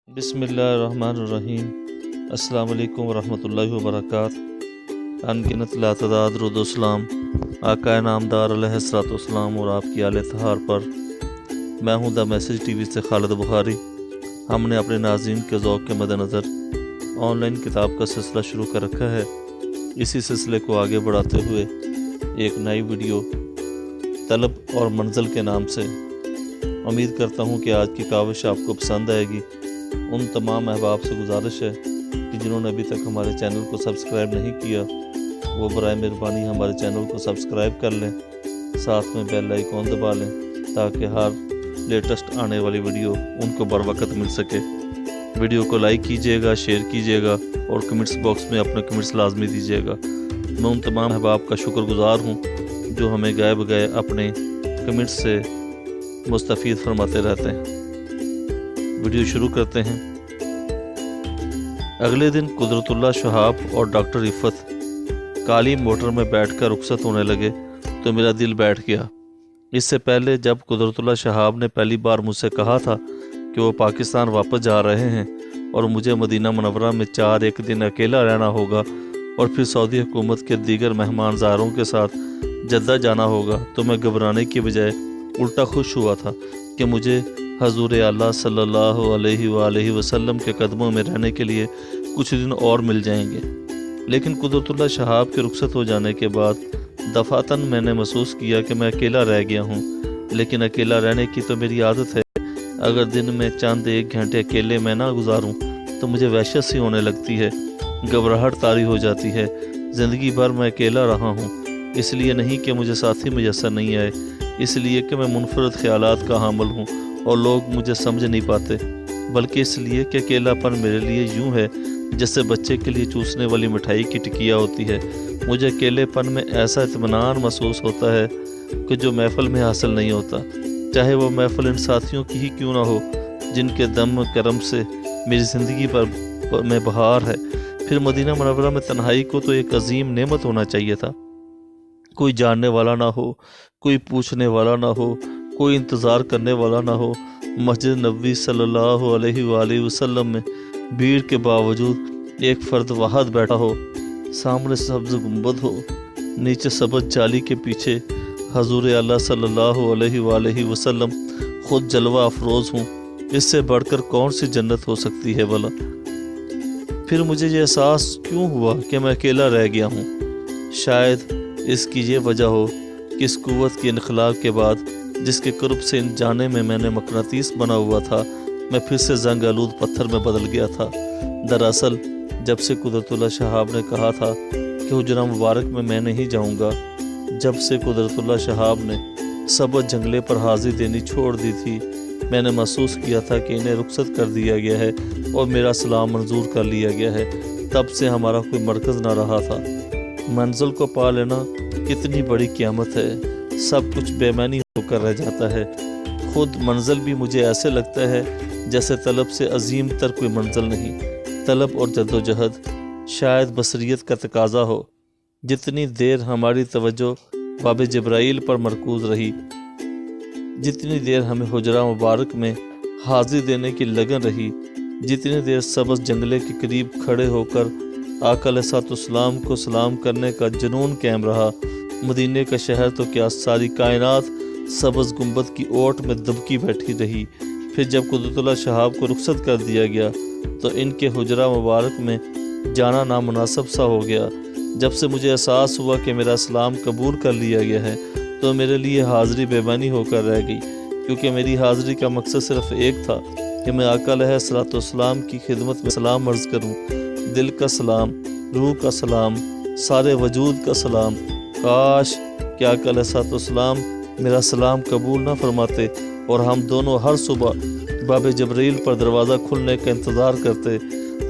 بسم اللہ الرحمن الرحیم۔ السلام علیکم ورحمۃ اللہ وبرکاتہ۔ انگنت لاتعداد درود و سلام آقا نامدار علیہ الصلوۃ والسلام اور آپ کی آل اطہار پر۔ میں ہوں دا میسیج ٹی وی سے خالد بخاری۔ ہم نے اپنے ناظرین کے ذوق کے مد نظر آن لائن کتاب کا سلسلہ شروع کر رکھا ہے۔ اسی سلسلے کو آگے بڑھاتے ہوئے ایک نئی ویڈیو طلب اور منزل کے نام سے۔ امید کرتا ہوں کہ آج کی کاوش آپ کو پسند آئے گی۔ ان تمام احباب سے گزارش ہے کہ جنہوں نے ابھی تک ہمارے چینل کو سبسکرائب نہیں کیا وہ برائے مہربانی ہمارے چینل کو سبسکرائب کر لیں، ساتھ میں بیل آئیکن دبا لیں تاکہ ہر لیٹسٹ آنے والی ویڈیو ان کو بر وقت مل سکے۔ ویڈیو کو لائک کیجیے گا، شیئر کیجیے گا اور کمنٹس باکس میں اپنے کمنٹس لازمی دیجیے گا۔ میں ان تمام احباب کا شکر گزار ہوں جو ہمیں گئے بگئے اپنے کمنٹس سے مستفید فرماتے رہتے ہیں۔ ویڈیو شروع کرتے ہیں۔ اگلے دن قدرت اللہ شہاب اور ڈاکٹر رفت کالی موٹر میں بیٹھ کر رخصت ہونے لگے تو میرا دل بیٹھ گیا۔ اس سے پہلے جب قدرت اللہ شہاب نے پہلی بار مجھ سے کہا تھا کہ وہ پاکستان واپس جا رہے ہیں اور مجھے مدینہ منورہ میں 4 دن اکیلا رہنا ہوگا اور پھر سعودی حکومت کے دیگر مہمان زاروں کے ساتھ جدہ جانا ہوگا، تو میں گھبرانے کی بجائے الٹا خوش ہوا تھا کہ مجھے حضور اعلیٰ صلی اللہ علیہ وآلہ وسلم کے قدموں میں رہنے کے لیے کچھ دن اور مل جائیں گے۔ لیکن قدرت اللہ شہاب کے رخصت ہو جانے کے بعد دفعتاً میں نے محسوس کیا کہ میں اکیلا رہ گیا ہوں۔ لیکن اکیلا رہنے کی تو میری عادت ہے۔ اگر دن میں چند 1 گھنٹے اکیلے میں نہ گزاروں تو مجھے وحشت سی ہونے لگتی ہے، گھبراہٹ طاری ہو جاتی ہے۔ زندگی بھر میں اکیلا رہا ہوں، اس لیے نہیں کہ مجھے ساتھی میسر نہیں آئے، اس لیے کہ میں منفرد خیالات کا حامل ہوں اور لوگ مجھے سمجھ نہیں پاتے، بلکہ اس لیے کہ اکیلا پن میرے لیے یوں ہے جیسے بچے کے لیے چوسنے والی مٹھائی کی ٹکیا ہوتی ہے۔ مجھے اکیلے پن میں ایسا اطمینان محسوس ہوتا ہے کہ جو محفل میں حاصل نہیں ہوتا، چاہے وہ محفل ان ساتھیوں کی ہی کیوں نہ ہو جن کے دم کرم سے میری زندگی پر میں بہار ہے۔ پھر مدینہ منورہ میں تنہائی کو تو ایک عظیم نعمت ہونا چاہیے تھا۔ کوئی جاننے والا نہ ہو، کوئی پوچھنے والا نہ ہو، کوئی انتظار کرنے والا نہ ہو۔ مسجد نبوی صلی اللہ علیہ وآلہ وسلم میں بھیڑ کے باوجود ایک فرد واحد بیٹھا ہو، سامنے سبز گنبد ہو، نیچے سبز جالی کے پیچھے حضور اعلیٰ صلی اللہ علیہ وآلہ وسلم خود جلوہ افروز ہوں، اس سے بڑھ کر کون سی جنت ہو سکتی ہے بھلا؟ پھر مجھے یہ احساس کیوں ہوا کہ میں اکیلا رہ گیا ہوں؟ شاید اس کی یہ وجہ ہو کہ اس قوت کی انخلا کے بعد جس کے قرب سے ان جانے میں میں نے مقناطیس بنا ہوا تھا، میں پھر سے زنگ آلود پتھر میں بدل گیا تھا۔ دراصل جب سے قدرت اللہ شہاب نے کہا تھا کہ حجرہ مبارک میں نہیں جاؤں گا، جب سے قدرت اللہ شہاب نے سبز جنگلے پر حاضری دینی چھوڑ دی تھی، میں نے محسوس کیا تھا کہ انہیں رخصت کر دیا گیا ہے اور میرا سلام منظور کر لیا گیا ہے۔ تب سے ہمارا کوئی مرکز نہ رہا تھا۔ منزل کو پا لینا کتنی بڑی قیامت ہے، سب کچھ بے معنی ہو کر رہ جاتا ہے۔ خود منزل بھی مجھے ایسے لگتا ہے جیسے طلب سے عظیم تر کوئی منزل نہیں۔ طلب اور جدوجہد شاید بصریت کا تقاضا ہو۔ جتنی دیر ہماری توجہ باب جبرائیل پر مرکوز رہی، جتنی دیر ہمیں حجرہ مبارک میں حاضری دینے کی لگن رہی، جتنی دیر سبز جنگلے کے قریب کھڑے ہو کر آقا علیہ السلام کو سلام کرنے کا جنون قائم رہا، مدینے کا شہر تو کیا ساری کائنات سبز گنبد کی اوٹ میں دبکی بیٹھی رہی۔ پھر جب قدرت اللہ شہاب کو رخصت کر دیا گیا تو ان کے حجرہ مبارک میں جانا نامناسب سا ہو گیا۔ جب سے مجھے احساس ہوا کہ میرا اسلام قبول کر لیا گیا ہے تو میرے لیے حاضری بے معنی ہو کر رہ گئی، کیونکہ میری حاضری کا مقصد صرف ایک تھا کہ میں آقا علیہ السلام کی خدمت میں سلام عرض کروں، دل کا سلام، روح کا سلام، سارے وجود کا سلام۔ کاش کہ آقا علیہ السلام میرا سلام قبول نہ فرماتے اور ہم دونوں ہر صبح باب جبرائیل پر دروازہ کھلنے کا انتظار کرتے،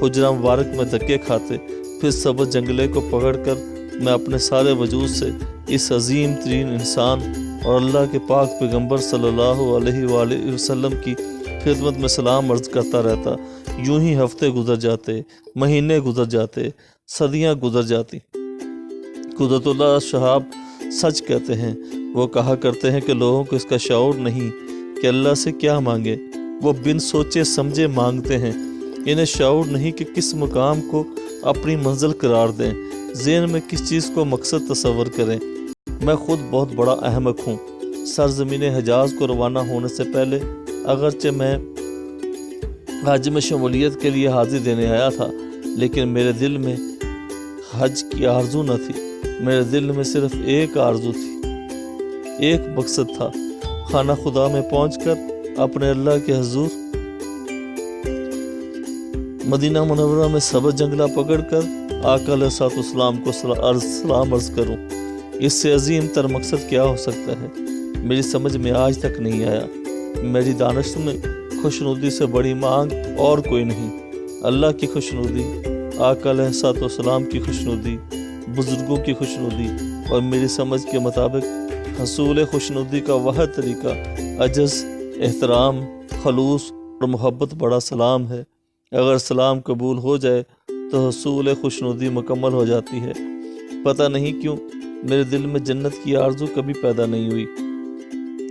حجرہ مبارک میں دھکے کھاتے، پھر سبز جنگلے کو پکڑ کر میں اپنے سارے وجود سے اس عظیم ترین انسان اور اللہ کے پاک پیغمبر صلی اللہ علیہ وآلہ وسلم کی خدمت میں سلام عرض کرتا رہتا۔ یوں ہی ہفتے گزر جاتے، مہینے گزر جاتے، صدیاں گزر جاتی۔ قدرت اللہ شہاب سچ کہتے ہیں۔ وہ کہا کرتے ہیں کہ لوگوں کو اس کا شعور نہیں کہ اللہ سے کیا مانگے، وہ بن سوچے سمجھے مانگتے ہیں۔ انہیں شعور نہیں کہ کس مقام کو اپنی منزل قرار دیں، ذہن میں کس چیز کو مقصد تصور کریں۔ میں خود بہت بڑا احمق ہوں۔ سرزمین حجاز کو روانہ ہونے سے پہلے اگرچہ میں حج میں شمولیت کے لیے حاضری دینے آیا تھا، لیکن میرے دل میں حج کی آرزو نہ تھی۔ میرے دل میں صرف ایک آرزو تھی، ایک مقصد تھا، خانہ خدا میں پہنچ کر اپنے اللہ کے حضور مدینہ منورہ میں سبز جنگلہ پکڑ کر آقا علیہ الصلوۃ والسلام کو سلام عرض کروں۔ اس سے عظیم تر مقصد کیا ہو سکتا ہے؟ میری سمجھ میں آج تک نہیں آیا۔ میری دانش میں خوشنودی سے بڑی مانگ اور کوئی نہیں۔ اللہ کی خوشنودی، آقا علیہ الصلوۃ والسلام کی خوشنودی، بزرگوں کی خوشنودی، اور میری سمجھ کے مطابق حصول خوشنودی کا واحد طریقہ عجز، احترام، خلوص اور محبت بڑا سلام ہے۔ اگر سلام قبول ہو جائے تو حصول خوشنودی مکمل ہو جاتی ہے۔ پتہ نہیں کیوں میرے دل میں جنت کی آرزو کبھی پیدا نہیں ہوئی۔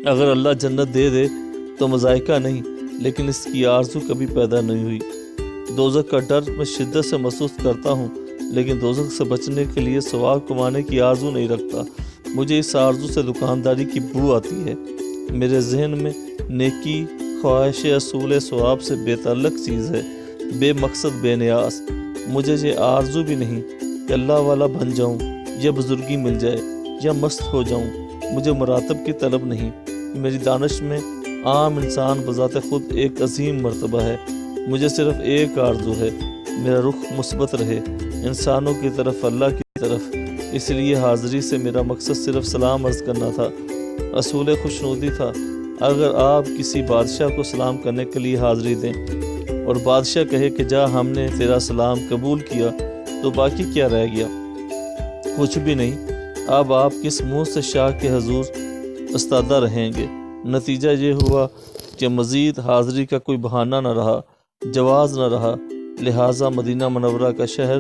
اگر اللہ جنت دے دے تو مذائقہ نہیں، لیکن اس کی آرزو کبھی پیدا نہیں ہوئی۔ دوزخ کا ڈر میں شدت سے محسوس کرتا ہوں، لیکن دوزخ سے بچنے کے لیے ثواب کمانے کی آرزو نہیں رکھتا۔ مجھے اس آرزو سے دکانداری کی بو آتی ہے۔ میرے ذہن میں نیکی، خواہش اصول ثواب سے بے تعلق چیز ہے، بے مقصد، بے نیاز۔ مجھے یہ آرزو بھی نہیں کہ اللہ والا بن جاؤں، یا بزرگی مل جائے، یا مست ہو جاؤں۔ مجھے مراتب کی طلب نہیں۔ میری دانش میں عام انسان بذات خود ایک عظیم مرتبہ ہے۔ مجھے صرف ایک آرزو ہے، میرا رخ مثبت رہے، انسانوں کی طرف، اللہ کی طرف۔ اس لیے حاضری سے میرا مقصد صرف سلام عرض کرنا تھا، اصول خوشنودی تھا۔ اگر آپ کسی بادشاہ کو سلام کرنے کے لیے حاضری دیں اور بادشاہ کہے کہ جا ہم نے تیرا سلام قبول کیا، تو باقی کیا رہ گیا؟ کچھ بھی نہیں۔ اب آپ کس منہ سے شاہ کے حضور استادہ رہیں گے؟ نتیجہ یہ ہوا کہ مزید حاضری کا کوئی بہانہ نہ رہا، جواز نہ رہا۔ لہٰذا مدینہ منورہ کا شہر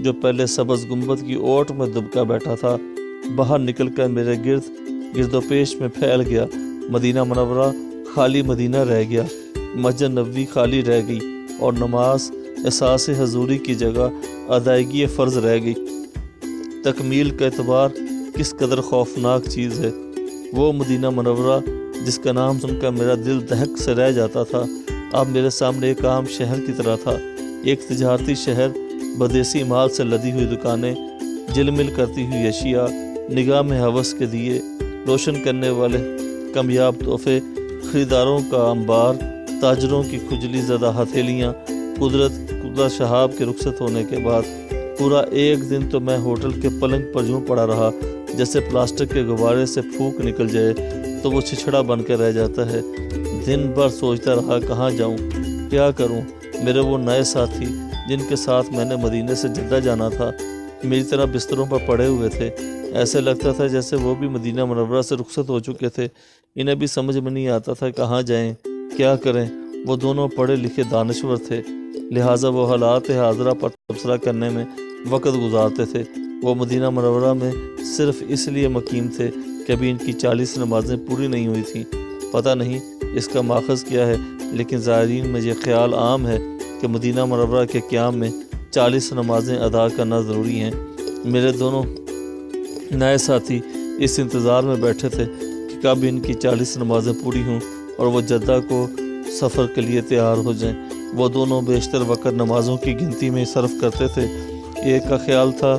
جو پہلے سبز گنبد کی اوٹ میں دبکا بیٹھا تھا، باہر نکل کر میرے گرد و پیش میں پھیل گیا۔ مدینہ منورہ خالی مدینہ رہ گیا، مسجد نبوی خالی رہ گئی، اور نماز احساس حضوری کی جگہ ادائیگی فرض رہ گئی۔ تکمیل کا اعتبار کس قدر خوفناک چیز ہے۔ وہ مدینہ منورہ جس کا نام سن کر میرا دل دہک سے رہ جاتا تھا، اب میرے سامنے ایک عام شہر کی طرح تھا، ایک تجارتی شہر، بدیسی مال سے لدی ہوئی دکانیں، جلمل کرتی ہوئی اشیاء، نگاہ میں ہوس کے دیے، روشن کرنے والے کامیاب تحفے، خریداروں کا انبار، تاجروں کی کھجلی زدہ ہتھیلیاں۔ قدرت شہاب کے رخصت ہونے کے بعد پورا ایک دن تو میں ہوٹل کے پلنگ پر یوں پڑا رہا جیسے پلاسٹک کے غبارے سے پھونک نکل جائے تو وہ چھچھڑا بن کر رہ جاتا ہے۔ دن بھر سوچتا رہا کہاں جاؤں، کیا کروں۔ میرے وہ نئے ساتھی جن کے ساتھ میں نے مدینے سے جدہ جانا تھا میری طرح بستروں پر پڑے ہوئے تھے۔ ایسے لگتا تھا جیسے وہ بھی مدینہ منورہ سے رخصت ہو چکے تھے۔ انہیں بھی سمجھ میں نہیں آتا تھا کہاں جائیں، کیا کریں۔ وہ دونوں پڑھے لکھے دانشور تھے، لہٰذا وہ حالات حاضرہ پر تبصرہ کرنے میں وقت گزارتے تھے۔ وہ مدینہ منورہ میں صرف اس لیے مقیم تھے کہ ابھی ان کی 40 نمازیں پوری نہیں ہوئی تھیں۔ پتہ نہیں اس کا ماخذ کیا ہے، لیکن زائرین میں یہ خیال عام ہے کہ مدینہ منورہ کے قیام میں 40 نمازیں ادا کرنا ضروری ہیں۔ میرے دونوں نئے ساتھی اس انتظار میں بیٹھے تھے کہ کب ان کی 40 نمازیں پوری ہوں اور وہ جدہ کو سفر کے لیے تیار ہو جائیں۔ وہ دونوں بیشتر وقت نمازوں کی گنتی میں صرف کرتے تھے۔ ایک کا خیال تھا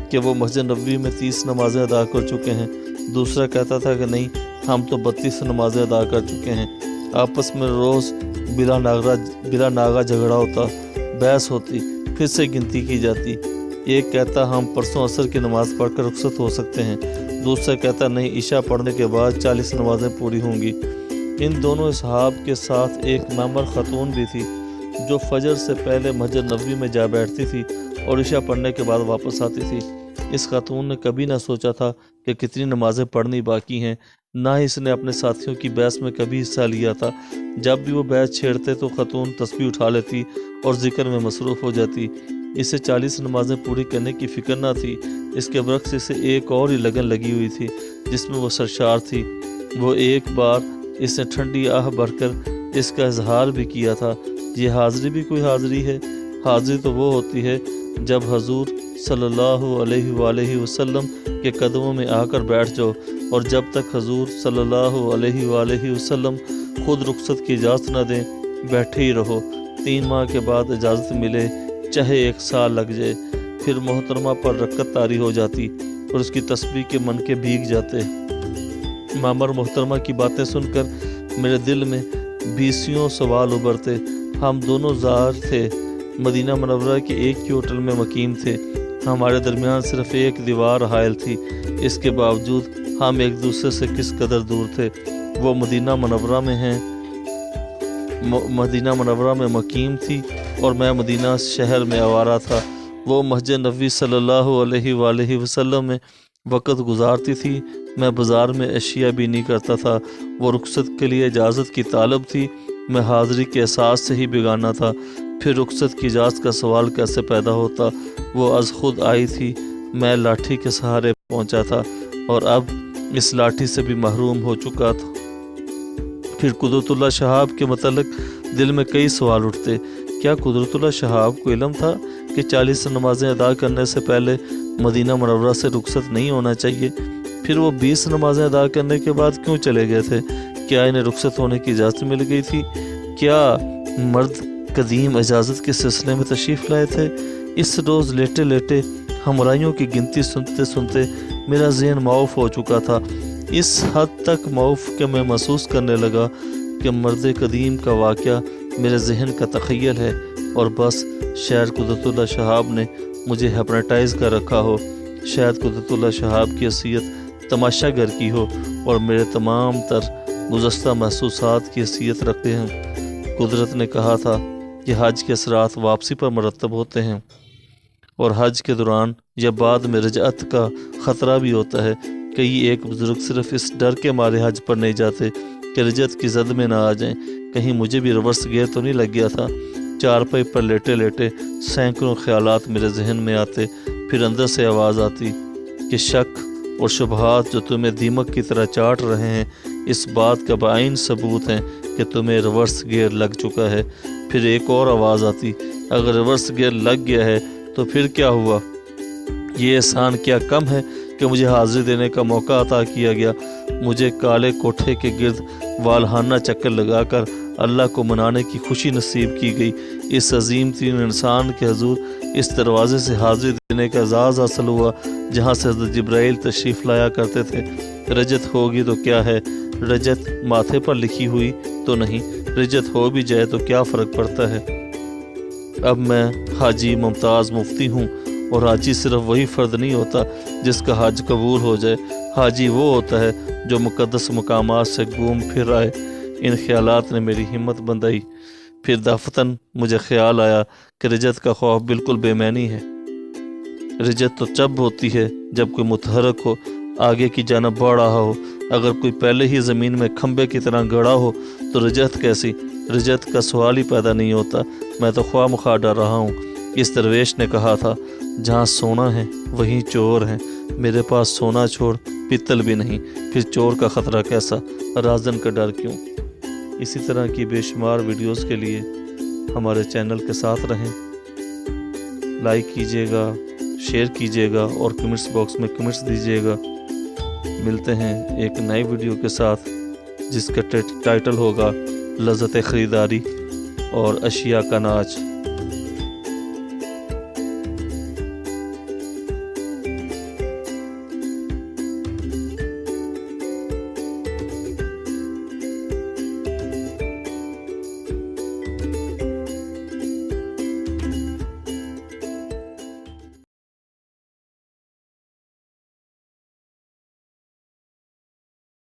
کہ وہ مسجد نبوی میں 30 نمازیں ادا کر چکے ہیں، دوسرا کہتا تھا کہ نہیں، ہم تو 32 نمازیں ادا کر چکے ہیں۔ آپس میں روز بلا ناغہ جھگڑا ہوتا، بحث ہوتی، پھر سے گنتی کی جاتی۔ ایک کہتا ہم پرسوں عصر کی نماز پڑھ کر رخصت ہو سکتے ہیں، دوسرا کہتا نہیں، عشاء پڑھنے کے بعد 40 نمازیں پوری ہوں گی۔ ان دونوں اصحاب کے ساتھ ایک معمر خاتون بھی تھی جو فجر سے پہلے مسجد نبوی میں جا بیٹھتی تھی اور عشاء پڑھنے کے بعد واپس آتی تھی۔ اس خاتون نے کبھی نہ سوچا تھا کہ کتنی نمازیں پڑھنی باقی ہیں، نہ ہی اس نے اپنے ساتھیوں کی بحث میں کبھی حصہ لیا تھا۔ جب بھی وہ بحث چھیڑتے تو خاتون تسبیح اٹھا لیتی اور ذکر میں مصروف ہو جاتی۔ اسے 40 نمازیں پوری کرنے کی فکر نہ تھی، اس کے برعکس اسے ایک اور ہی لگن لگی ہوئی تھی جس میں وہ سرشار تھی۔ وہ ایک بار اس نے ٹھنڈی آہ بھر کر اس کا اظہار بھی کیا تھا یہ حاضری بھی کوئی حاضری ہے؟ حاضری تو وہ ہوتی ہے جب حضور صلی اللہ علیہ وآلہ وسلم کے قدموں میں آ کر بیٹھ جاؤ، اور جب تک حضور صلی اللہ علیہ وآلہ وسلم خود رخصت کی اجازت نہ دیں بیٹھے ہی رہو۔ 3 ماہ کے بعد اجازت ملے، چاہے 1 سال لگ جائے، پھر محترمہ پر رکعت طاری ہو جاتی اور اس کی تسبیح کے منکے بھیگ جاتے۔ معمر محترمہ کی باتیں سن کر میرے دل میں 20 سوال ابھرتے۔ ہم دونوں زار تھے، مدینہ منورہ کے ایک ہی ہوٹل میں مقیم تھے، ہمارے درمیان صرف ایک دیوار حائل تھی، اس کے باوجود ہم ایک دوسرے سے کس قدر دور تھے۔ وہ مدینہ منورہ میں مقیم تھی اور میں مدینہ شہر میں آوارہ تھا۔ وہ مسجد نبوی صلی اللہ علیہ وآلہ وسلم میں وقت گزارتی تھی، میں بازار میں اشیاء بینی کرتا تھا۔ وہ رخصت کے لیے اجازت کی طالب تھی، میں حاضری کے احساس سے ہی بیگانہ تھا۔ پھر رخصت کی اجازت کا سوال کیسے پیدا ہوتا؟ وہ از خود آئی تھی، میں لاٹھی کے سہارے پہنچا تھا اور اب اس لاٹھی سے بھی محروم ہو چکا تھا۔ پھر قدرت اللہ شہاب کے متعلق دل میں کئی سوال اٹھتے۔ کیا قدرت اللہ شہاب کو علم تھا کہ 40 نمازیں ادا کرنے سے پہلے مدینہ منورہ سے رخصت نہیں ہونا چاہیے؟ پھر وہ 20 نمازیں ادا کرنے کے بعد کیوں چلے گئے تھے؟ کیا انہیں رخصت ہونے کی اجازت مل گئی تھی؟ کیا مرد قدیم اجازت کے سلسلے میں تشریف لائے تھے؟ اس روز لیٹے لیٹے ہمراہیوں کی گنتی سنتے سنتے میرا ذہن معاف ہو چکا تھا، اس حد تک معاف کہ میں محسوس کرنے لگا کہ مرد قدیم کا واقعہ میرے ذہن کا تخیل ہے اور بس شاید قدرت اللہ شہاب نے مجھے ہیپناٹائز کر رکھا ہو، شاید قدرت اللہ شہاب کی حیثیت تماشا گر کی ہو اور میرے تمام تر گزشتہ محسوسات کی حیثیت رکھتے ہیں۔ قدرت نے کہا تھا کہ حج کے اثرات واپسی پر مرتب ہوتے ہیں اور حج کے دوران یا بعد میں رجعت کا خطرہ بھی ہوتا ہے۔ کئی ایک بزرگ صرف اس ڈر کے مارے حج پر نہیں جاتے کہ رجعت کی زد میں نہ آ جائیں، کہیں مجھے بھی ریورس گیئر تو نہیں لگ گیا تھا۔ چارپائی پر لیٹے لیٹے سینکڑوں خیالات میرے ذہن میں آتے، پھر اندر سے آواز آتی کہ شک اور شبہات جو تمہیں دیمک کی طرح چاٹ رہے ہیں اس بات کا بعین ثبوت ہیں کہ تمہیں ریورس گیئر لگ چکا ہے۔ پھر ایک اور آواز آتی، اگر ریورس گیئر لگ گیا ہے تو پھر کیا ہوا؟ یہ احسان کیا کم ہے کہ مجھے حاضری دینے کا موقع عطا کیا گیا؟ مجھے کالے کوٹھے کے گرد والہانہ چکر لگا کر اللہ کو منانے کی خوشی نصیب کی گئی۔ اس عظیم ترین انسان کے حضور اس دروازے سے حاضری دینے کا اعزاز حاصل ہوا جہاں سے حضرت جبرائیل تشریف لایا کرتے تھے۔ رجت ہوگی تو کیا ہے، رجت ماتھے پر لکھی ہوئی تو نہیں، رجت ہو بھی جائے تو کیا فرق پڑتا ہے۔ اب میں حاجی ممتاز مفتی ہوں، اور حاجی صرف وہی فرد نہیں ہوتا جس کا حج قبول ہو جائے، حاجی وہ ہوتا ہے جو مقدس مقامات سے گھوم پھر آئے۔ ان خیالات نے میری ہمت بندھائی۔ پھر دفتن مجھے خیال آیا کہ رجت کا خوف بالکل بے معنی ہے۔ رجت تو جب ہوتی ہے جب کوئی متحرک ہو، آگے کی جانب بڑھ رہا ہو۔ اگر کوئی پہلے ہی زمین میں کھمبے کی طرح گڑا ہو تو رجت کیسی؟ رجت کا سوال ہی پیدا نہیں ہوتا۔ میں تو خواہ مخواہ ڈر رہا ہوں۔ اس درویش نے کہا تھا، جہاں سونا ہے وہیں چور ہیں، میرے پاس سونا چھوڑ پتل بھی نہیں، پھر چور کا خطرہ کیسا، رازن کا ڈر کیوں؟ اسی طرح کی بے شمار ویڈیوز کے لیے ہمارے چینل کے ساتھ رہیں، لائک کیجیے گا، شیئر کیجیے گا اور کمنٹس باکس میں کمنٹس دیجیے گا۔ ملتے ہیں ایک نئی ویڈیو کے ساتھ جس کا ٹائٹل ہوگا لذت خریداری اور اشیاء کا ناچ۔